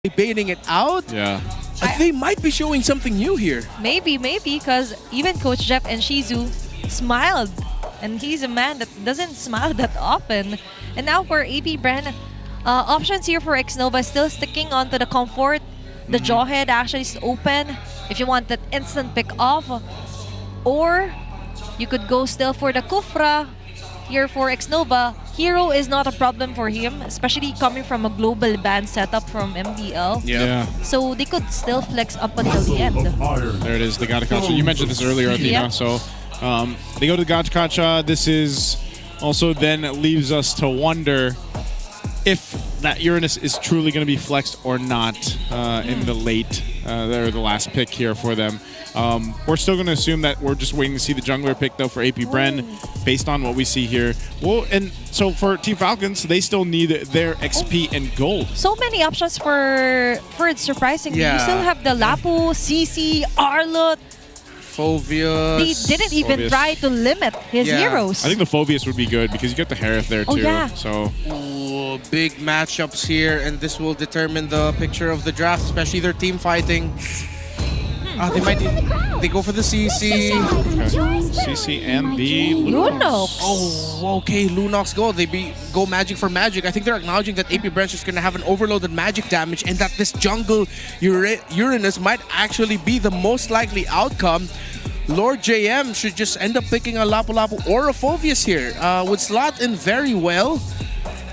baiting it out. Yeah. They might be showing something new here. Maybe, because even Coach Jeff and Shizu smiled. And he's a man that doesn't smile that often. And now for AP Bren, options here for Xnova, still sticking onto the comfort. The jawhead actually is open if you want that instant pick off. Or you could go still for the Kufra here for Xnova. Hero is not a problem for him, especially coming from a global ban setup from MPL. Yeah. So they could still flex up until the end. There it is, the Gachakacha. You mentioned this earlier, Athena. Yeah. So they go to the Gachakacha. This is also then leaves us to wonder if that Uranus is truly going to be flexed or not in the late, or the last pick here for them. We're still going to assume that we're just waiting to see the jungler pick, though, for AP Bren, based on what we see here. Well, and so for Team Falcons, they still need their XP and gold. So many options for it, surprisingly. Yeah. You still have the Lapu, CC, Arlot. Phoveus. They didn't even try to limit his heroes. I think the Phoveus would be good because you get the Harith there, too. Oh, yeah. So Ooh, big matchups here, and this will determine the picture of the draft, especially their team fighting. They go for the CC. CC and the Lunox. Oh, okay, Lunox go. They go magic for magic. I think they're acknowledging that AP Bren's just going to have an overloaded magic damage and that this jungle Uranus might actually be the most likely outcome. Lord JM should just end up picking a Lapu Lapu or a Phoveus here. Would slot in very well.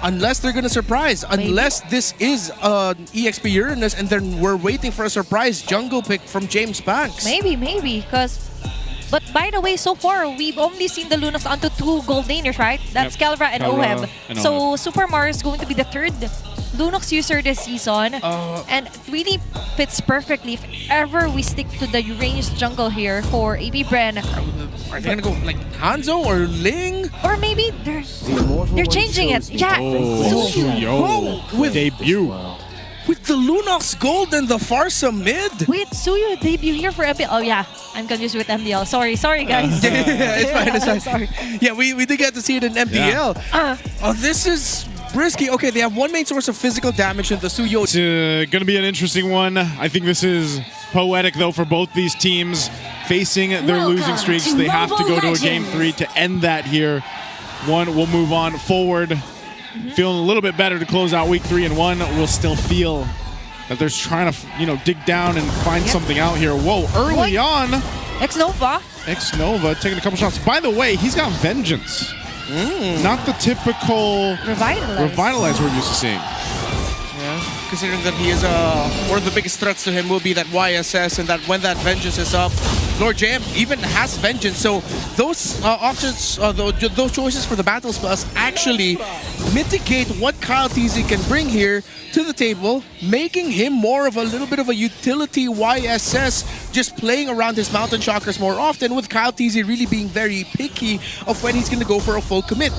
Unless they're gonna surprise. Maybe. Unless this is an EXP Uranus and then we're waiting for a surprise jungle pick from James Banks. Maybe, because... But by the way, so far, we've only seen the Lunox onto 2 gold laners, right? That's Yep. Calra and Calra Oheb. and So Oheb. Super Mario is going to be the 3rd Lunox user this season. And it really fits perfectly if ever we stick to the Uranus jungle here for AP Bren. Are they gonna go like Hanzo or Ling? Or maybe they're changing it. Yeah. Oh, Whoa, with debut. With the Lunox Gold and the Farsa mid. Wait, Suyu debut here for MPL. Oh yeah, I'm confused with MPL. Sorry guys. It's fine, it's fine. Sorry. Yeah, we did get to see it in MPL. Oh, this is risky. Okay, they have one main source of physical damage in the Suyo. It's going to be an interesting one. I think this is poetic, though, for both these teams. Facing their losing streaks, they have to go to a Game 3 to end that here. One will move on forward. Feeling a little bit better to close out week 3, and one will still feel that they're trying to, dig down and find something out here. Whoa, early on. Xnova taking a couple shots. By the way, he's got Vengeance. Not the typical Revitalize we're used to seeing. Yeah, considering that he is one of the biggest threats to him will be that YSS, and that when that Vengeance is up, Lord JM even has Vengeance. So those options, those choices for the Battle Spells actually mitigate what Kyle TZ can bring here to the table, making him more of a little bit of a utility YSS, just playing around his Mountain Chakras more often, with Kyle TZ really being very picky of when he's going to go for a full commit.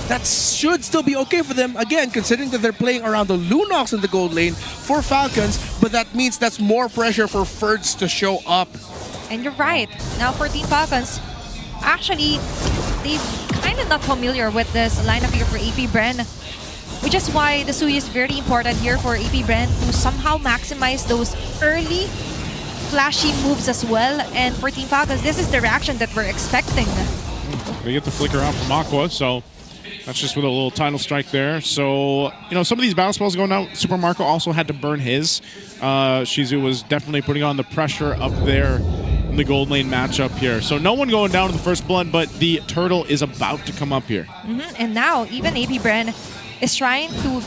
That should still be okay for them, again, considering that they're playing around the Lunox in the gold lane for Falcons, but that means that's more pressure for Ferds to show up. And you're right. Now for Team Falcons, actually, they're kind of not familiar with this lineup here for AP Bren, which is why the Suyu is very important here for AP Bren to somehow maximize those early flashy moves as well. And for Team Falcons, this is the reaction that we're expecting. They get the flicker out from Aqua, so that's just with a little title strike there. So, some of these battle spells going out. Super Marco also had to burn his. Shizu was definitely putting on the pressure up there in the gold lane matchup here. So no one going down to the first blood, but the turtle is about to come up here. And now, even AP Bren is trying to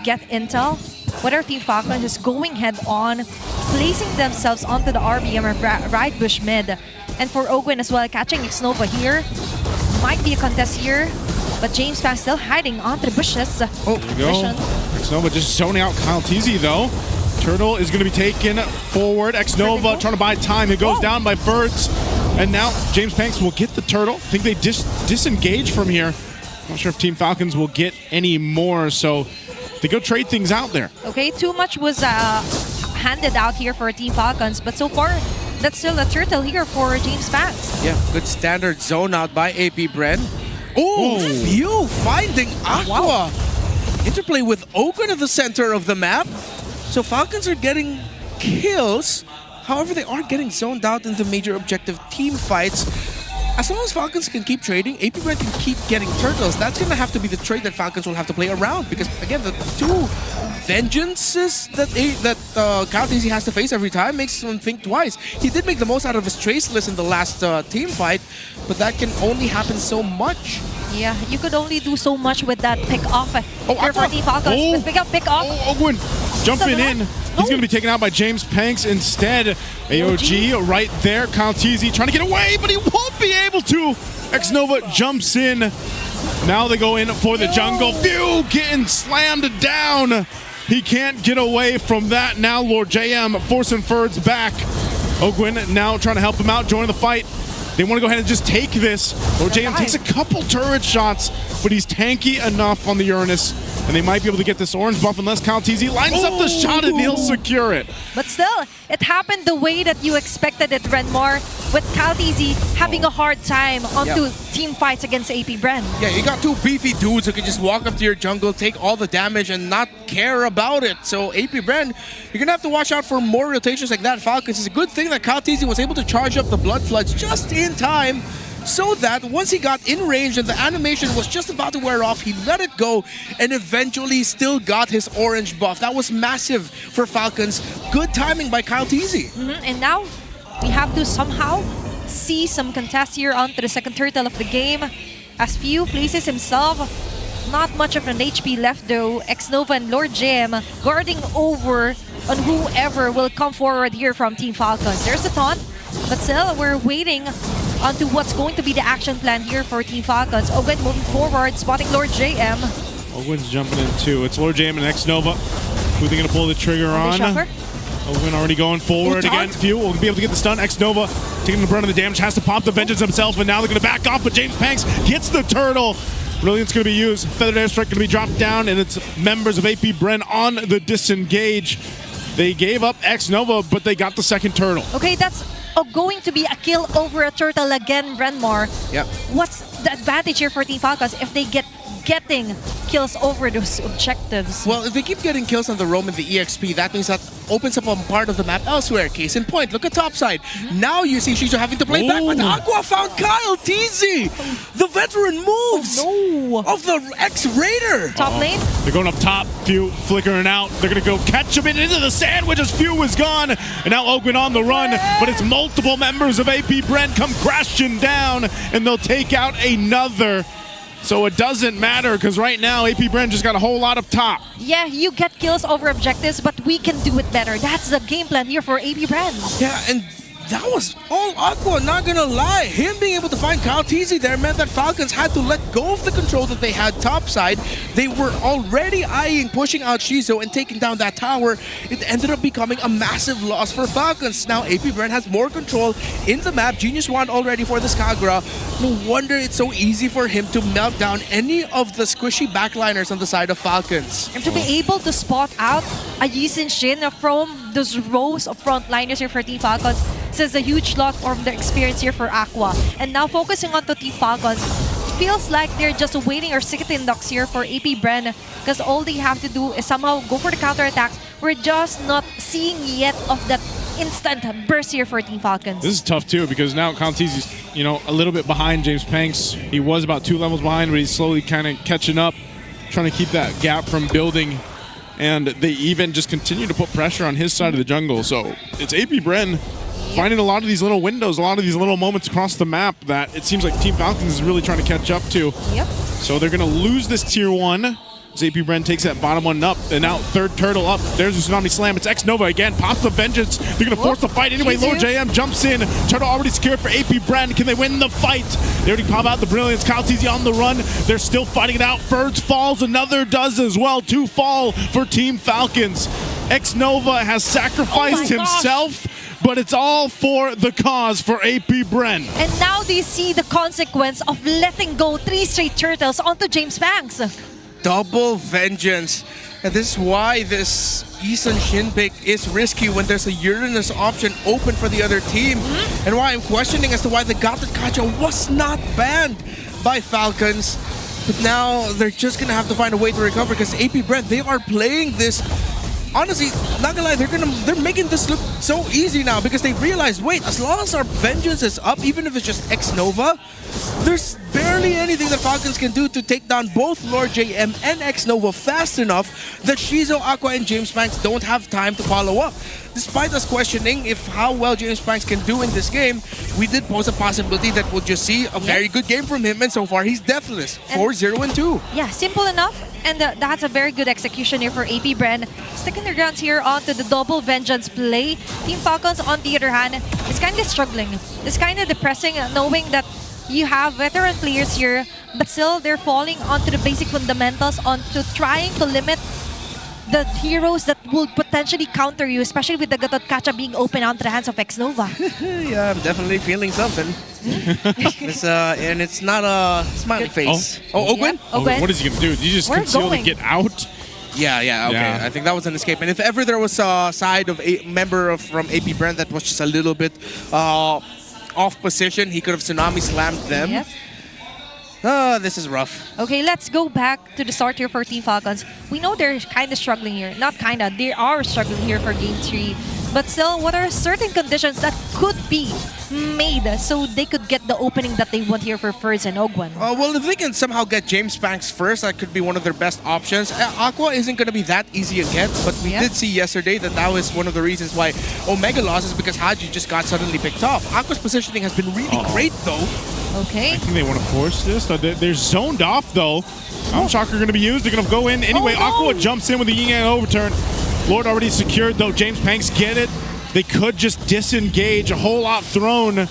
get intel. Whether Team Falcons is going head on, placing themselves onto the RBM or right bush mid. And for Ogwin as well, catching Xnova here. Might be a contest here. But James Banks still hiding onto the bushes. Oh, there you go. Xnova just zoning out Kyle TZ, though. Turtle is going to be taken forward. Xnova trying to buy time. It goes down by Ferds. And now James Banks will get the turtle. I think they disengage from here. Not sure if Team Falcons will get any more. So they go trade things out there. Okay, too much was handed out here for Team Falcons. But so far, that's still a turtle here for James Banks. Yeah, good standard zone out by AP Bren. Oh, Few finding Aqua. Interplay with Ogun at the center of the map. So Falcons are getting kills. However, they are getting zoned out in the major objective team fights. As long as Falcons can keep trading, AP Bren can keep getting turtles. That's going to have to be the trade that Falcons will have to play around. Because, again, the two vengeances that Kyle has to face every time makes him think twice. He did make the most out of his trace list in the last team fight, but that can only happen so much. Yeah, you could only do so much with that pick-off here for Team Falcons. Oh. Let's pick up pick-off. Ogwin jumping in. No. He's going to be taken out by James Panks instead. AOG right there. Kyle TZ trying to get away, but he won't be able to. Xnova jumps in. Now they go in for the jungle. Phew, getting slammed down. He can't get away from that. Now Lord JM forcing Ferds back. Ogwin now trying to help him out, join the fight. They want to go ahead and just take this. Lord JM takes a couple turret shots, but he's tanky enough on the Uranus, and they might be able to get this orange buff unless Kyle TZ lines up the shot and he'll secure it. But still, it happened the way that you expected it, Renmar, with Kyle TZ having a hard time onto team fights against AP Bren. Yeah, you got two beefy dudes who can just walk up to your jungle, take all the damage, and not care about it. So AP Bren, you're going to have to watch out for more rotations like that. Falcons, it's a good thing that Kyle TZ was able to charge up the Blood Floods just in time, so that once he got in range and the animation was just about to wear off, he let it go and eventually still got his orange buff. That was massive for Falcons. Good timing by Kyle TZ. And now we have to somehow see some contest here onto the second turtle of the game. As Few places himself, not much of an HP left though. Xnova and Lord Jim guarding over on whoever will come forward here from Team Falcons. There's a taunt, but still we're waiting onto what's going to be the action plan here for Team Falcons. Ogwin moving forward, spotting Lord JM. Ogwin's jumping in too. It's Lord JM and Xnova. Who are they going to pull the trigger on? Ogwin already going forward again. Few will be able to get the stun. Xnova taking the brunt of the damage, has to pop the vengeance himself, and now they're going to back off, but James Panks gets the turtle. Brilliant's going to be used. Feathered Airstrike going to be dropped down, and it's members of AP Bren on the disengage. They gave up Xnova, but they got the second turtle. Okay, that's going to be a kill over a turtle again, Renmar. Yep. What's the advantage here for Team Falcons if they getting kills over those objectives? Well, if they keep getting kills on the roam and the EXP, that means that opens up a part of the map elsewhere. Case in point, look at topside. Now you see Shizu having to play back, but Aqua found Kyle TZ. The veteran moves of the X-Raider. Top lane. They're going up top. Few flickering out. They're going to go catch him into the sandwich as Few is gone. And now Ogwin on the run, but it's multiple members of AP Bren come crashing down, and they'll take out another. So it doesn't matter because right now AP Bren just got a whole lot up top. Yeah, you get kills over objectives, but we can do it better. That's the game plan here for AP Bren. Yeah, and that was all Aqua, not gonna lie. Him being able to find Kyle TZ there meant that Falcons had to let go of the control that they had topside. They were already eyeing pushing out Shizu and taking down that tower. It ended up becoming a massive loss for Falcons. Now AP Bren has more control in the map. Genius Wand already for the Skagra. No wonder it's so easy for him to melt down any of the squishy backliners on the side of Falcons. And to be able to spot out a Yisin Shin from those rows of frontliners here for Team Falcons says a huge lot from their experience here for Aqua. And now focusing on to Team Falcons, feels like they're just waiting or sitting ducks here for AP Bren because all they have to do is somehow go for the counterattacks. We're just not seeing yet of that instant burst here for Team Falcons. This is tough too because now Kyle TZ is, a little bit behind James Panks. He was about 2 levels behind, but he's slowly kind of catching up, trying to keep that gap from building. And they even just continue to put pressure on his side of the jungle. So it's AP Bren finding a lot of these little windows, a lot of these little moments across the map that it seems like Team Falcons is really trying to catch up to. Yep. So they're going to lose this tier 1. As AP Bren takes that bottom one up, and now third turtle up. There's a Tsunami Slam. It's Xnova again. Pops the Vengeance. They're going to force the fight anyway. Lord JM jumps in. Turtle already secured for AP Bren. Can they win the fight? They already pop out the Brilliance. Kyle TZ on the run. They're still fighting it out. Ferds falls. Another does as well. 2 fall for Team Falcons. Xnova has sacrificed himself, but it's all for the cause for AP Bren. And now do you see the consequence of letting go 3 straight turtles onto James Banks? Double vengeance. And this is why this Yisun Shin pick is risky when there's a Uranus option open for the other team. And why I'm questioning as to why the Gauntlet Kacha was not banned by Falcons. But now they're just going to have to find a way to recover because AP Bren, they are playing this honestly, not gonna lie, they're making this look so easy now because they realize, wait, as long as our vengeance is up, even if it's just X Nova, there's barely anything that Falcons can do to take down both Lord JM and X Nova fast enough that Shizo, Aqua, and James Banks don't have time to follow up. Despite us questioning if how well James Banks can do in this game, we did pose a possibility that we'll just see a very good game from him, and so far he's deathless. 4-0-2. Yeah, simple enough. And that's a very good execution here for AP Bren. Sticking their guns here onto the double vengeance play. Team Falcons, on the other hand, is kind of struggling. It's kind of depressing knowing that you have veteran players here, but still they're falling onto the basic fundamentals, onto trying to limit the heroes that will potentially counter you, especially with the Gatot Kacha being open onto the hands of X Nova. Yeah, I'm definitely feeling something. And it's not a smiley face. Oh, Ogwin? Yep. Ogwin. What is he going to do? Did he just conceal to get out? Yeah, okay. Yeah. I think that was an escape. And if ever there was a side of a member from AP Brand that was just a little bit off position, he could have tsunami slammed them. Yep. This is rough. Okay, let's go back to the start here for Team Falcons. We know they're kind of struggling here. Not kind of, they are struggling here for Game 3. But still, what are certain conditions that could be made so they could get the opening that they want here for Furz and Ogwan? Well, if they can somehow get James Banks first, that could be one of their best options. Aqua isn't going to be that easy to get, but we did see yesterday that that was one of the reasons why Omega lost, is because Haji just got suddenly picked off. Aqua's positioning has been really great, though. Okay. I think they want to force this. They're zoned off, though. Shocker going to be used. They're going to go in. Anyway, Aqua jumps in with the yin yang overturn. Lord already secured, though. James Banks get it. They could just disengage, a whole lot thrown,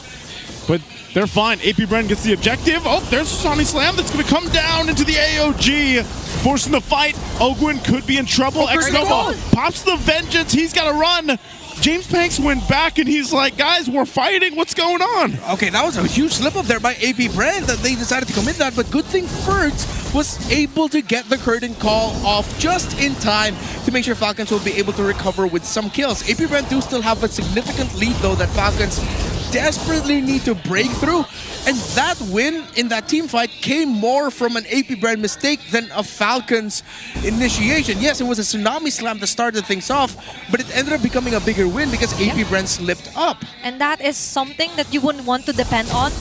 but they're fine. AP Bren gets the objective. Oh, there's a Sonic Slam that's going to come down into the AOG, forcing the fight. Ogwin could be in trouble. X Nova pops the vengeance. He's got to run. James Banks went back and he's like, guys, we're fighting. What's going on? Okay, that was a huge slip up there by AP Brand that they decided to commit that, but good thing Ferds was able to get the curtain call off just in time to make sure Falcons will be able to recover with some kills. AP Brand do still have a significant lead, though, that Falcons desperately need to break through. And that win in that team fight came more from an AP Brand mistake than a Falcons initiation. Yes, it was a tsunami slam that started things off, but it ended up becoming a bigger win because AP Brand slipped up. And that is something that you wouldn't want to depend on.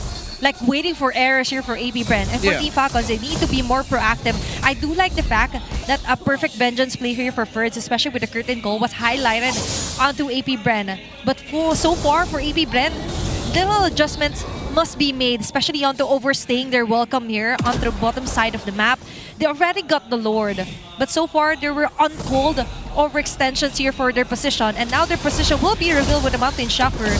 Like waiting for errors here for AP Bren. And for Team Falcons, they need to be more proactive. I do like the fact that a perfect vengeance play here for Ferds, especially with the curtain goal, was highlighted onto AP Bren. But so far for AP Bren, little adjustments must be made, especially onto overstaying their welcome here onto the bottom side of the map. They already got the Lord, but so far there were uncalled overextensions here for their position, and now their position will be revealed with the Mountain Shocker.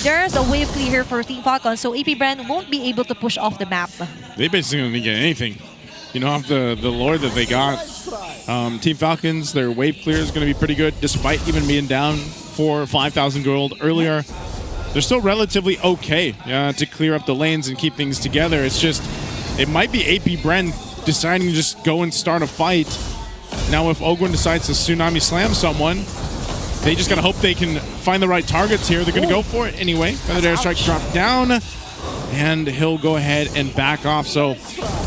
There's a wave clear here for Team Falcons, so AP Brand won't be able to push off the map. They basically don't get anything. You know, off the Lord that they got. Team Falcons, their wave clear is going to be pretty good, despite even being down 4,000 or 5,000 gold earlier. They're still relatively okay to clear up the lanes and keep things together. It's just, it might be AP Bren deciding to just go and start a fight. Now, if Ogwin decides to tsunami slam someone, they just gotta hope they can find the right targets here. They're gonna go for it anyway. Feathered airstrike dropped down, and he'll go ahead and back off. So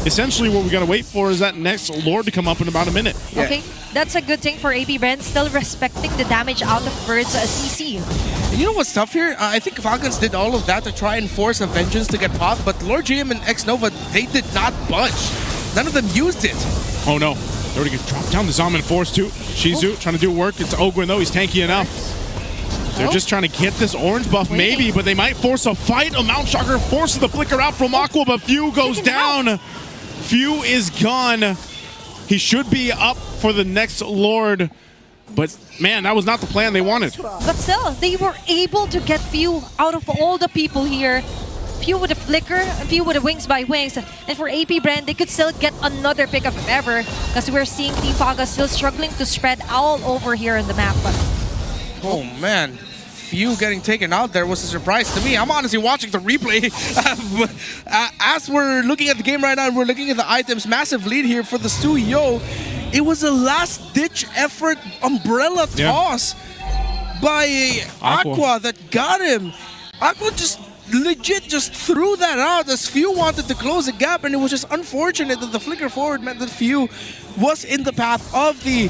essentially what we gotta wait for is that next Lord to come up in about a minute. Okay, that's a good thing for AP Bren, still respecting the damage out of Bird's CC. You know what's tough here? I think Falcons did all of that to try and force a vengeance to get popped, but Lord GM and X Nova, they did not budge. None of them used it. Oh no. They're already gonna drop down the Zaman Force too. Shizu trying to do work. It's Ogwin though, he's tanky enough. They're just trying to get this orange buff maybe, but they might force a fight. A Mount Shocker forces the flicker out from Aqua, but Few goes down. Few is gone. He should be up for the next Lord, but man, that was not the plan they wanted. But still, they were able to get Few out of all the people here. Few with a flicker, and Few with the wings by wings. And for AP Brand, they could still get another pick of ever, because we're seeing Team Falcons still struggling to spread all over here on the map. Oh man, Few getting taken out there was a surprise to me. I'm honestly watching the replay. As we're looking at the game right now, and we're looking at the items, massive lead here for the Suyo. It was a last-ditch effort umbrella toss by Aqua that got him. Aqua just legit just threw that out as Few wanted to close the gap, and it was just unfortunate that the flicker forward meant that Few was in the path of the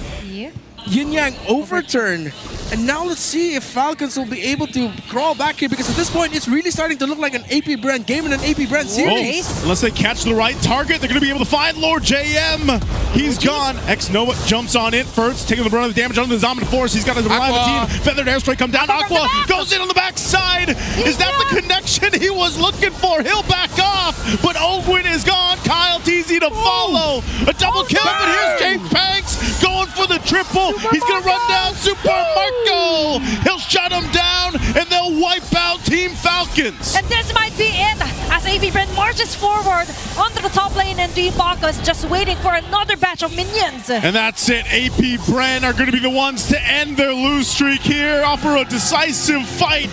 Yin Yang overturn. And now let's see if Falcons will be able to crawl back here, because at this point it's really starting to look like an AP Bren game and an AP Bren series. Oh, unless they catch the right target, they're going to be able to find Lord JM. He's gone. X-Nova jumps on it first, taking the brunt of the damage under the Dominant Force. He's got to revive the team. Feathered Airstrike come down. Aqua goes in on the backside. Is that the connection he was looking for? He'll back off, but Ogwin is gone. Kyle TZ to follow. A double kill, but here's Jay Panks going for the triple. He's going to run down Super Marco. He'll shut him down, and they'll wipe out Team Falcons. And this might be it as AP Bren marches forward onto the top lane, and Team Falcons just waiting for another batch of minions. And that's it. AP Bren are going to be the ones to end their lose streak here, offer a decisive fight.